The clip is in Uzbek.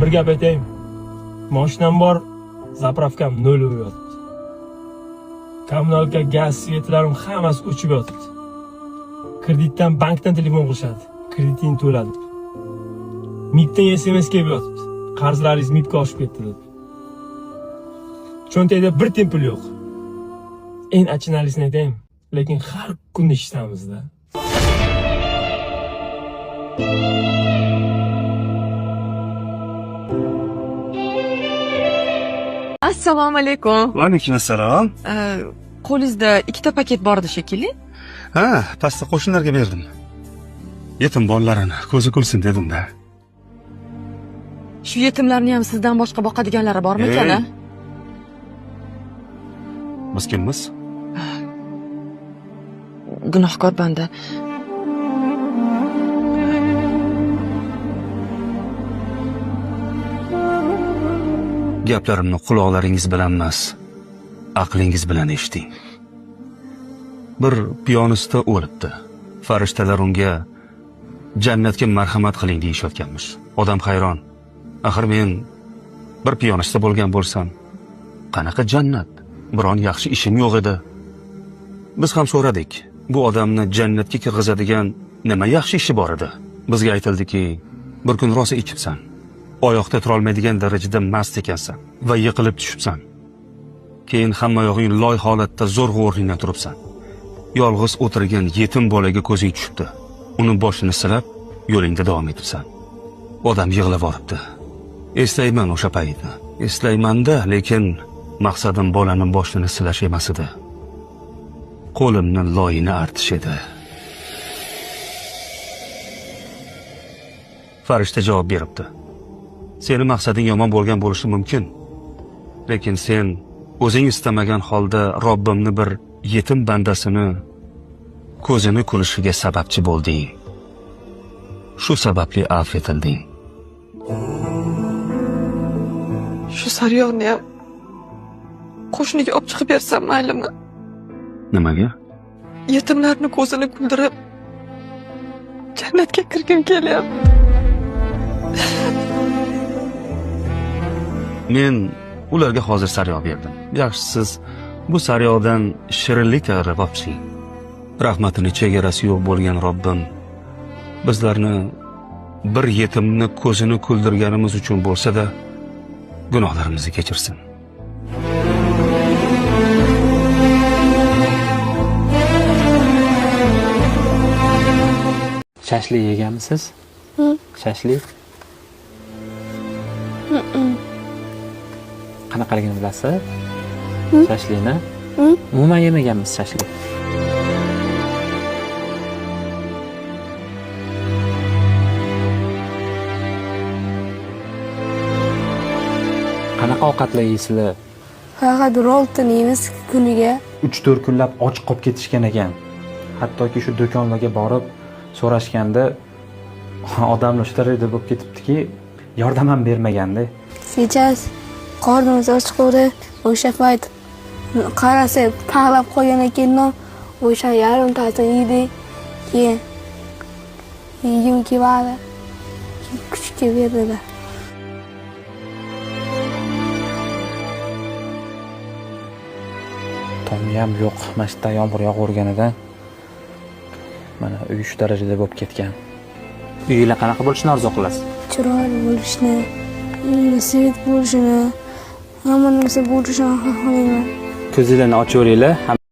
Bir gap aytaymi? Mashinam bor, zapravkam 0 yotibdi. Kommunalka, gaz, svetlarim hammasi o'chib yotibdi. Kreditdan, bankdan telefon qilishadi. Krediting to'ladi. MIBdan SMS kelib yotibdi. Qarzlaringiz MIBga oshib ketdi deb. Cho'ntakda bir tiyin pul yo'q. Eng achinarlisini aytaymi, lekin har kun ishlamizda. Assalomu alaykum. Va alaykum assalom. Qo'lingizda 2 ta paket bor edi shekilli. Ha, pastda qo'shnilarga berdim. Yetim bolalarini ko'zi kulsin dedim-da. Shu yetimlarni ham sizdan boshqa boqadiganlari bormi ekan? Biz kimmiz? Gunohkor banda. Gaplarimni quloqlaringiz bilan emas, aqlingiz bilan eshiting. Bir piyonista o'libdi. Farishtalar unga jannatga marhamat qiling deyishayotganmish. Odam hayron. Axir men bir piyonista bo'lgan bo'lsam, qanaqa jannat? Biron yaxshi ishim yo'q edi. Biz ham so'radik. Bu odamni jannatga kirgizadigan nima yaxshi ishi bor edi? Bizga aytildiki, bir kun rosa ichibsan. Oyoqda tura olmaydigan darajada mast ekansan va yiqilib tushibsan. Keyin hamma oyog'ing loy holatda zo'rg'a o'rningdan turibsan. Yolg'iz o'tirgan yetim bolaga ko'zing tushibdi. Uni boshini silab, yo'lingda davom etibsan. Odam yig'lab voribdi. Eslayman o'sha paytni. Eslayman-da, lekin maqsadim bolaning boshini silash emas edi. Qo'limni loyini artish edi. Farishta javob beribdi. Seni maqsading yomon bo'lgan bo'lishi mumkin. Lekin sen o'zing istamagan holda Robbimni bir yetim bandasini ko'zini kulishiga sababchi bo'lding. Shu sababli afv etilding. Shu sariyog'ni ham qo'shniga olib chiqib bersam maylimi? Nimaga? Yetimlarni ko'zini kuldirib jannatga kirgim kelyapti. Men ularga hozir sariyog' berdim. Yaxshisiz bu sariyog'dan shirinlik tayyorlab olishing. Rahmatini chegarasi yo'q bo'lgan Robbim bizlarni bir yetimni ko'zini kuldirganimiz uchun bo'lsa-da gunohlarimizni kechirsin. Shashlik yeganmisiz? Shashlik? Qanaqaligini bilasiz? Shashlikni? Umuman yemaganmisiz shashlik? Qanaqa ovqatlar yeysizlar? Faqat rolton yeymiz kuniga. 3-4 kunlab och qolib ketishgan ekan. Hattoki shu do'konlarga borib so'rashganda odamlar shu darajada bo'lib ketibdiki, yordam ham bermaganda. Сейчас qornimiz och qoldi. O'sha payt qarasa taglab qo'ygan ekan, o'sha yarimtasini yedik. Keyin yeyim kelmadi. Kuchga berdilar. Tomni ham yo'q. Mashta yomg'ir yog'averganidan mana uy shu darajada bo'lib ketgan. Uyinglar qanaqa bo'lishini orzu qilasiz? Chiroyli bo'lishni, svet bo'lishini, hamma narsa bo'lishini xohlayman. Ko'zinglarni ochaveringlar.